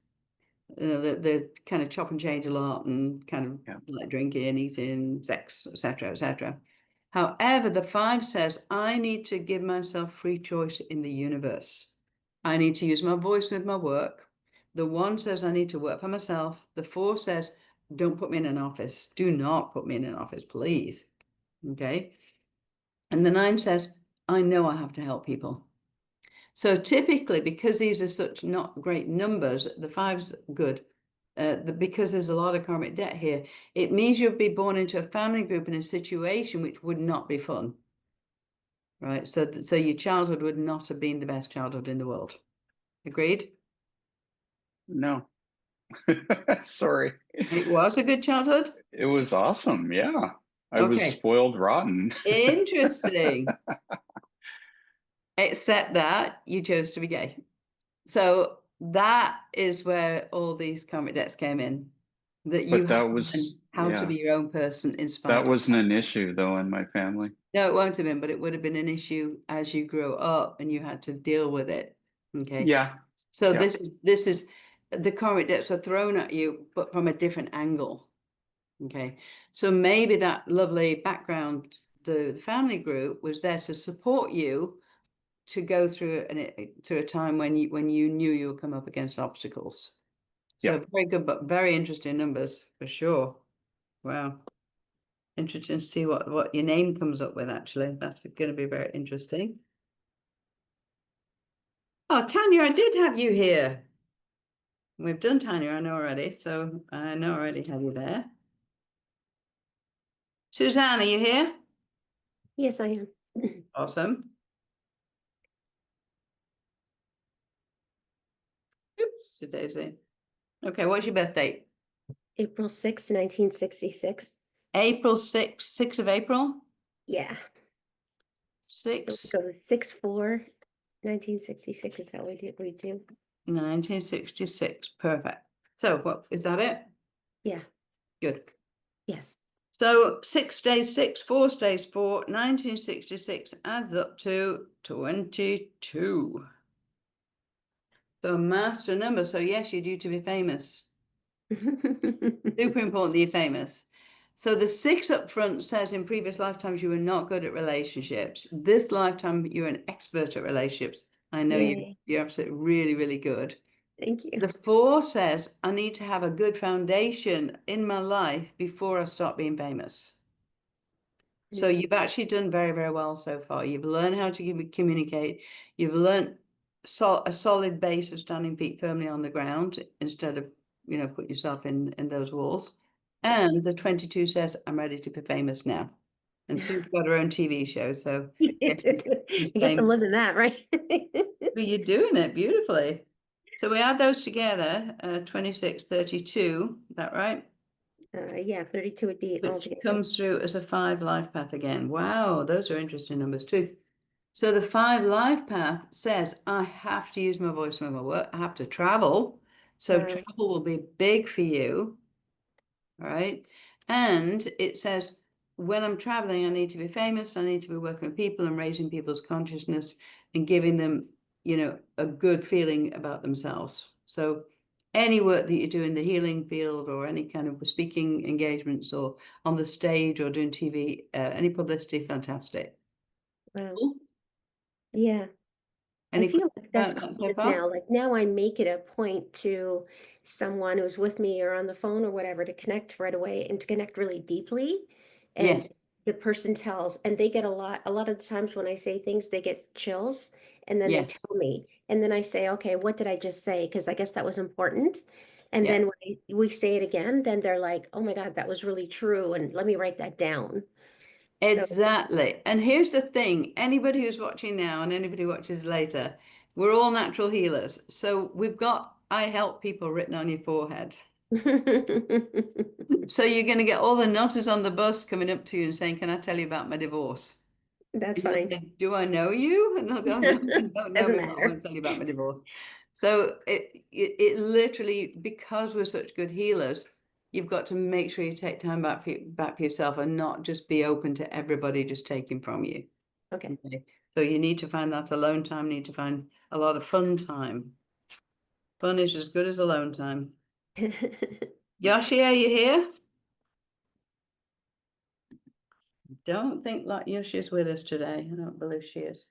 You know, they kind of chop and change a lot and kind of like drinking, eating, sex, etc., etc. However, the 5 says, I need to give myself free choice in the universe. I need to use my voice with my work. The 1 says I need to work for myself. The 4 says, don't put me in an office. Do not put me in an office, please. Okay. And the 9 says, I know I have to help people. So typically, because these are such not great numbers, the 5's good. Because there's a lot of karmic debt here, it means you'll be born into a family group in a situation which would not be fun, right? So your childhood would not have been the best childhood in the world. Agreed? No. Sorry. It was a good childhood? It was awesome. Yeah. I was Okay. spoiled rotten. Interesting. Except that you chose to be gay. So that is where all these karmic debts came in. that you But that have to learn was, how to yeah, be your own person in spite that of wasn't an issue though in my family. No, it won't have been, but it would have been an issue as you grow up and you had to deal with it. Okay. Yeah, So yeah. this is the karmic debts are thrown at you, but from a different angle. Okay. So maybe that lovely background, the family group was there to support you to go through to a time when you knew you would come up against obstacles. So Yeah. very good, but very interesting numbers for sure. Wow. Interesting to see what your name comes up with, actually. That's going to be very interesting. Oh, Tanya, I did have you here. We've done Tanya, I know already, so I know already have you there. Suzanne, are you here? Yes, I am. Awesome. Oops, Daisy. Okay, what's your birth date? April 6, 1966. April 6th, 6th of April? Yeah. So we 6, go to 6/4, 1966 is how we do. 1966. Perfect. So what is that it? Yeah. Good. Yes. So 6 days 6, 4 days 4, 1966 adds up to 22. So master number. So yes, you're due to be famous. Super important that you're famous. So the 6 up front says in previous lifetimes you were not good at relationships. This lifetime you're an expert at relationships. I know Yay. you're absolutely really, really good. Thank you. The 4 says I need to have a good foundation in my life before I start being famous. So you've actually done very, very well so far. You've learned how to communicate. You've learned a solid base of standing feet firmly on the ground instead of, putting yourself in those walls. And the 22 says, I'm ready to be famous now. And Sue's got her own TV show. So yeah, she's I guess I'm famous. living that, right? But you're doing it beautifully. So we add those together, 26, 32, is that right? Yeah, 32 would be all Which together. comes through as a 5 life path again. Wow, those are interesting numbers too. So the 5 life path says I have to use my voice when I work. I have to travel. So travel will be big for you. All right. And it says when I'm traveling, I need to be famous. I need to be working with people and raising people's consciousness and giving them, a good feeling about themselves. So any work that you do in the healing field or any kind of speaking engagements or on the stage or doing TV, any publicity, fantastic. Wow. Cool. Yeah. Any I feel like that's questions about that so confidence far? now. Like now I make it a point to someone who's with me or on the phone or whatever to connect right away and to connect really deeply. Yes. And the person tells, and they get a lot of the times when I say things, they get chills and then they Yes. tell me. And then I say, okay, what did I just say? Because I guess that was important. And Yeah. then when we say it again, then they're like, oh my God, that was really true. And let me write that down. So Exactly. And here's the thing, anybody who's watching now and anybody who watches later, we're all natural healers. So we've got I help people written on your forehead. So you're going to get all the nutters on the bus coming up to you and saying, can I tell you about my divorce? that's And you'll fine. say, do I know you? And they'll go, no, you don't know Doesn't me, but I matter. want to tell you about my divorce. So it literally, because we're such good healers, you've got to make sure you take time back for yourself and not just be open to everybody just taking from you. Okay. Okay. So you need to find that alone time, need to find a lot of fun time. Fun is as good as alone time. Yoshi, are you here? Don't think like Yoshi's with us today. I don't believe she is.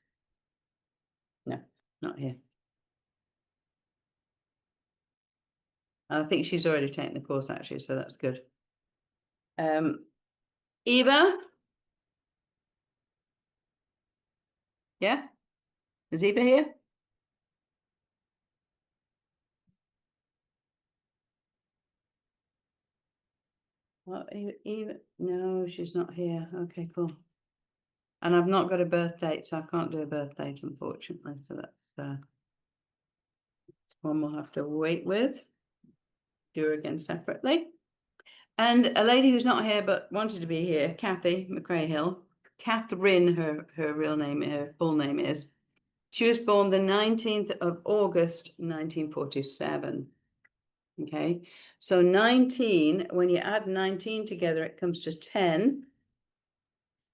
No, not here. I think she's already taken the course actually, so that's good. Eva? Yeah? Is Eva here? Well, Eva, no, she's not here. Okay, cool. And I've not got a birth date, so I can't do a birth date, unfortunately. So that's one we'll have to wait with. Do her again separately. And a lady who's not here but wanted to be here, Kathy McCrae-Hill. Catherine, her real name, her full name is. She was born the 19th of August, 1947. Okay, so 19, when you add 19 together, it comes to 10.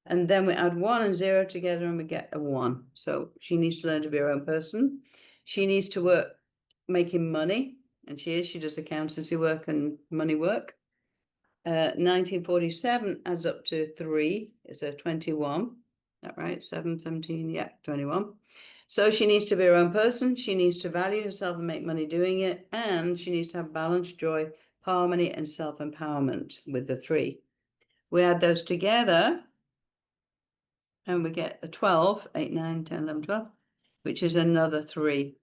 And then we add 1 and 0 together and we get a 1. So she needs to learn to be her own person. She needs to work making money. And she does accountancy work and money work. 1947 adds up to 3. It's a 21. Is that right? 7, 17, yeah, 21. So she needs to be her own person. She needs to value herself and make money doing it. And she needs to have balance, joy, harmony, and self-empowerment with the 3. We add those together and we get a 12, 8, 9, 10, 11, 12, which is another 3.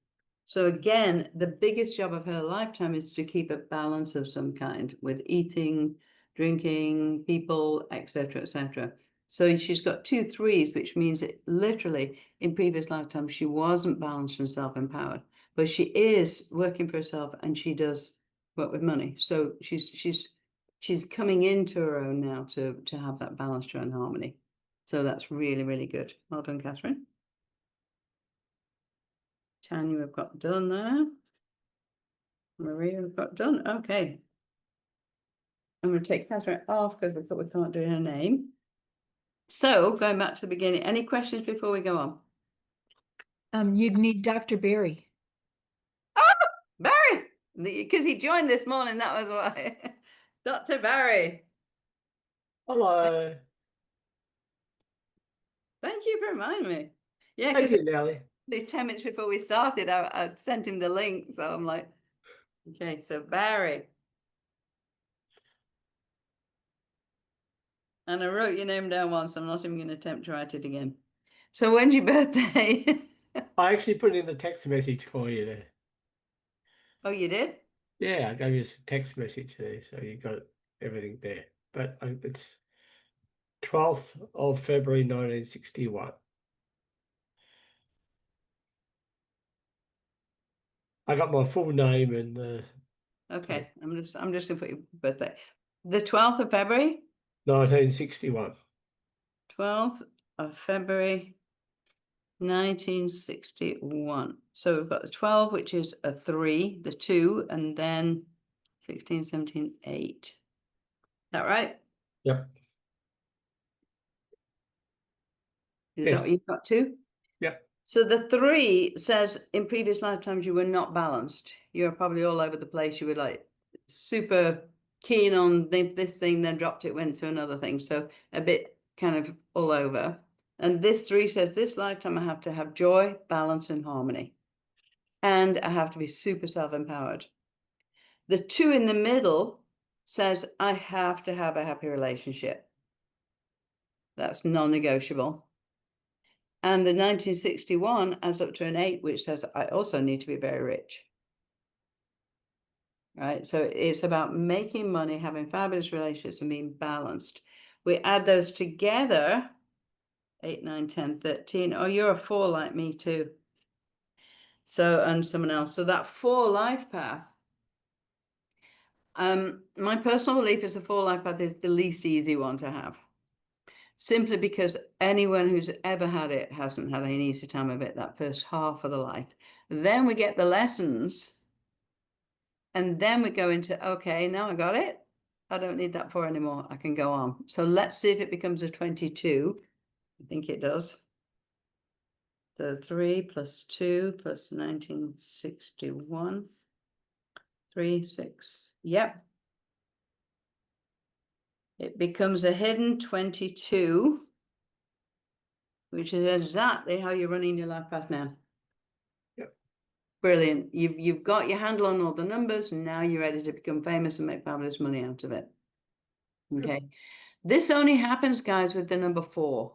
So again, the biggest job of her lifetime is to keep a balance of some kind with eating, drinking, people, etc., etc. So she's got 2 3s, which means it literally in previous lifetimes she wasn't balanced and self-empowered, but she is working for herself and she does work with money. So she's coming into her own now to have that balance, joy, and harmony. So that's really, really good. Well done, Catherine. Tanya, we've got done there. Maria, we've got done. Okay. I'm going to take Catherine off because I thought we can't do her name. So going back to the beginning, any questions before we go on? You'd need Dr. Barry. Barry, because he joined this morning, that was why. Dr. Barry. Hello. Thank you for reminding me. Yeah, Thank because you, Nelly. 10 minutes before we started, I sent him the link. So I'm like, okay, so Barry. And I wrote your name down once. I'm not even going to attempt to write it again. So when's your birthday? I actually put in the text message for you there. Oh, you did? Yeah, I gave you a text message there, so you got everything there. But it's 12th of February 1961. I got my full name and Okay, I'm just gonna put your birthday. The 12th of February? 1961. 12th of February 1961. So we've got the 12, which is a 3, the 2, and then 16, 17, 8. Is that right? Yep. Is Yes. that what you've got too? Yep. So the 3 says in previous lifetimes you were not balanced. You're probably all over the place. You were like super keen on this thing, then dropped it, went to another thing. So a bit kind of all over. And this 3 says this lifetime I have to have joy, balance, and harmony. And I have to be super self-empowered. The 2 in the middle says I have to have a happy relationship. That's non-negotiable. And the 1961 adds up to an 8, which says I also need to be very rich. Right? So it's about making money, having fabulous relationships, and being balanced. We add those together, 8, 9, 10, 13. Oh, you're a 4 like me too. So, and someone else. So that 4 life path. My personal belief is the 4 life path is the least easy one to have. Simply because anyone who's ever had it hasn't had any easy time of it, that first half of the life. Then we get the lessons. And then we go into, okay, now I got it. I don't need that 4 anymore. I can go on. So let's see if it becomes a 22. I think it does. So 3 plus 2 plus 1961. 3, 6. Yep. It becomes a hidden 22, which is exactly how you're running your life path now. Yep. Brilliant. You've got your handle on all the numbers. Now you're ready to become famous and make fabulous money out of it. Okay. Yep. This only happens, guys, with the number 4.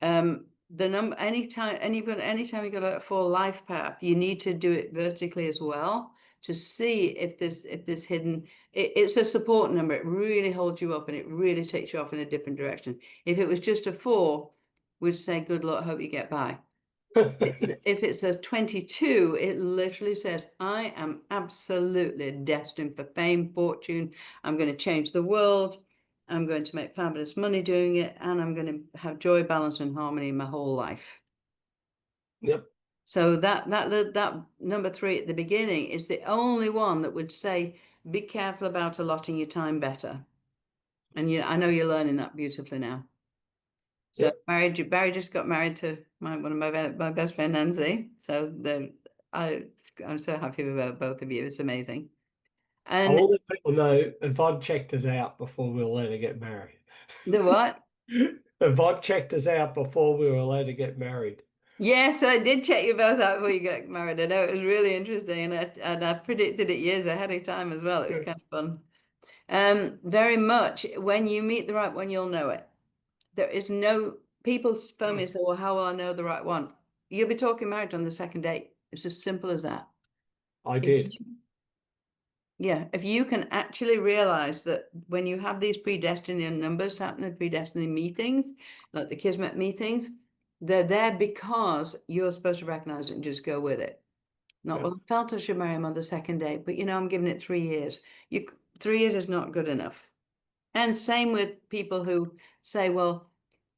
The number anytime you've got a 4 life path, you need to do it vertically as well to see if this hidden it's a support number. It really holds you up and it really takes you off in a different direction. If it was just a 4, we'd say good luck, hope you get by. If it's a 22, it literally says I am absolutely destined for fame, fortune. I'm going to change the world. I'm going to make fabulous money doing it, and I'm going to have joy, balance, and harmony my whole life. Yep. So that number 3 at the beginning is the only one that would say, be careful about allotting your time better. And I know you're learning that beautifully now. So Barry just got married to one of my best friend, Nancy. So I'm so happy with both of you. It's amazing. I And want to let people know Yvonne checked us out before we were allowed to get married. the what? Yvonne checked us out before we were allowed to get married. Yes, I did check you both out before you got married. I know it was really interesting, and I predicted it years ahead of time as well. It was kind of fun. Very much when you meet the right one, you'll know it. There is no people phone me and say, "Well, how will I know the right one?" You'll be talking marriage on the second date. It's as simple as that. I did. Yeah, if you can actually realize that when you have these predestined numbers happening, predestined meetings, like the Kismet meetings, they're there because you're supposed to recognize it and just go with it. Not, well, I felt I should marry him on the second date, but I'm giving it 3 years. 3 years is not good enough. And same with people who say, well,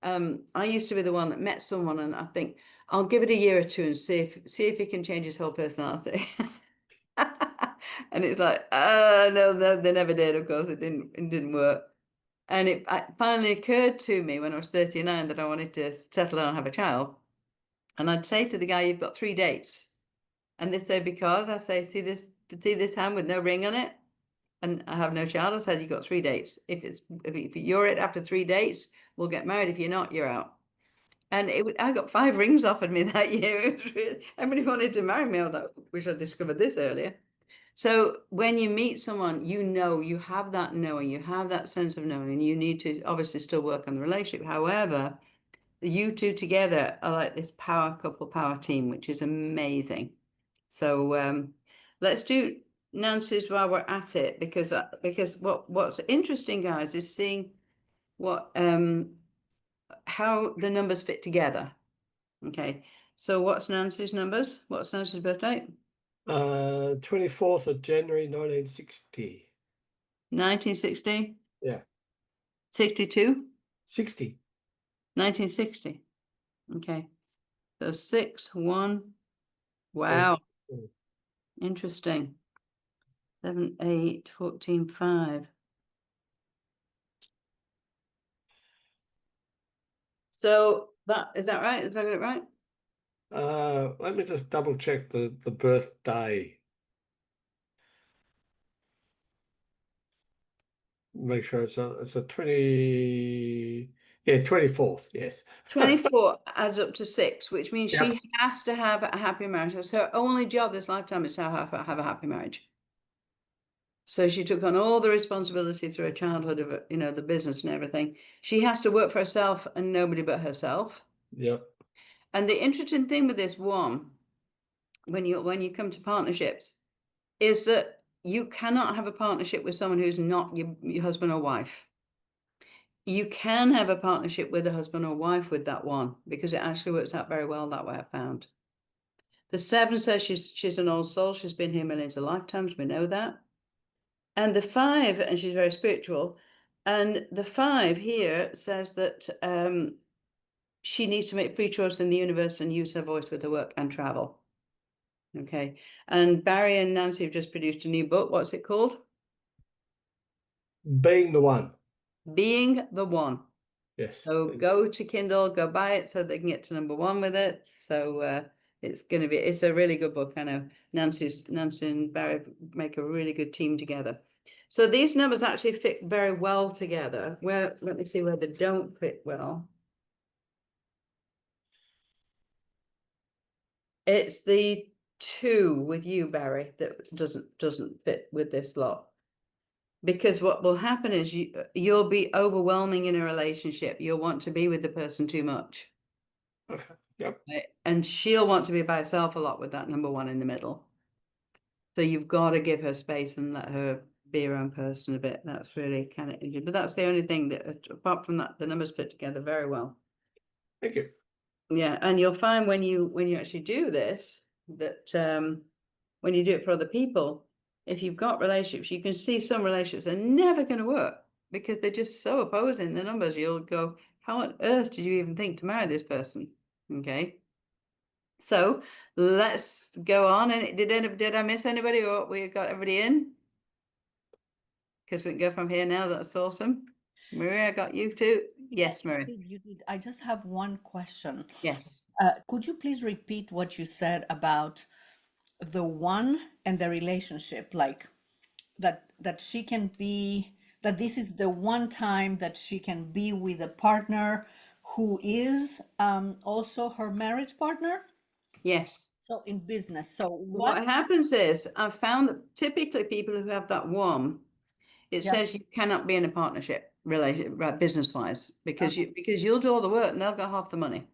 I used to be the one that met someone and I think I'll give it a year or two and see if he can change his whole personality. And it's like, no, they never did. Of course, it didn't work. And it finally occurred to me when I was 39 that I wanted to settle down and have a child. And I'd say to the guy, "You've got 3 dates." And they say, "Because?" I say, see this hand with no ring on it? And I have no child. I said, "You got 3 dates. If you're it after 3 dates, we'll get married. If you're not, you're out." And I got 5 rings offered me that year. It was really, everybody wanted to marry me. I was like, wish I discovered this earlier. So when you meet someone, you have that knowing, you have that sense of knowing, and you need to obviously still work on the relationship. However, you two together are like this power couple, power team, which is amazing. So let's do Nancy's while we're at it, because what's interesting, guys, is seeing what how the numbers fit together. Okay, so what's Nancy's numbers? What's Nancy's birthday? 24th of January 1960. 1960? Yeah. 62? 60. 1960. Okay. So 6, 1. Wow. Interesting. 7, 8, 14, 5. So is that right? Is that it right? Let me just double check the birthday. Make sure it's a 24th, yes. 24 adds up to 6, which means Yep. she has to have a happy marriage. That's her only job this lifetime, is to have a happy marriage. So she took on all the responsibility through her childhood of, the business and everything. She has to work for herself and nobody but herself. Yep. And the interesting thing with this one, when you come to partnerships, is that you cannot have a partnership with someone who's not your husband or wife. You can have a partnership with a husband or wife with that one, because it actually works out very well that way, I found. The 7 says she's an old soul. She's been here millions of lifetimes. We know that. And the 5, and she's very spiritual. And the 5 here says that she needs to make free choice in the universe and use her voice with her work and travel. Okay. And Barry and Nancy have just produced a new book. What's it called? Being the One. Being the One. Yes. So go to Kindle, go buy it so they can get to number 1 with it. So it's a really good book. I know Nancy and Barry make a really good team together. So these numbers actually fit very well together. Let me see where they don't fit well. It's the 2 with you, Barry, that doesn't fit with this lot. Because what will happen is you'll be overwhelming in a relationship. You'll want to be with the person too much. Okay. Yep. Right? And she'll want to be by herself a lot with that number 1 in the middle. So you've got to give her space and let her be her own person a bit. That's really kind of interesting. But that's the only thing that, apart from that, the numbers fit together very well. Thank you. Yeah, and you'll find when you actually do this, that when you do it for other people, if you've got relationships, you can see some relationships are never going to work because they're just so opposing the numbers. You'll go, how on earth did you even think to marry this person? Okay. So let's go on. And did I miss anybody, or we got everybody in? Because we can go from here now. That's awesome. Maria, I got you too. Yes, Maria. You did. I just have one question. Yes. Could you please repeat what you said about the one and the relationship, like that she can be, that this is the one time that she can be with a partner who is also her marriage partner? Yes. So in business. So What happens is I've found that typically people who have that one, it Yeah. says you cannot be in a partnership relationship, right, business-wise, because you'll do all the work and they'll get half the money.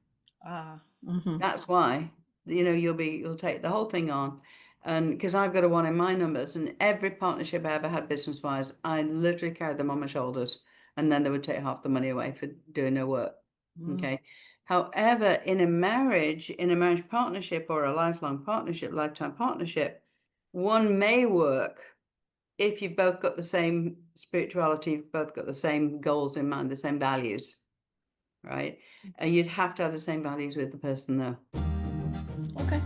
That's why, you'll take the whole thing on. And because I've got a one in my numbers, and every partnership I ever had business-wise, I literally carried them on my shoulders, and then they would take half the money away for doing no work. Okay. However, in a marriage partnership or a lifelong partnership, lifetime partnership, one may work if you've both got the same spirituality, you've both got the same goals in mind, the same values, right? And you'd have to have the same values with the person though. Okay.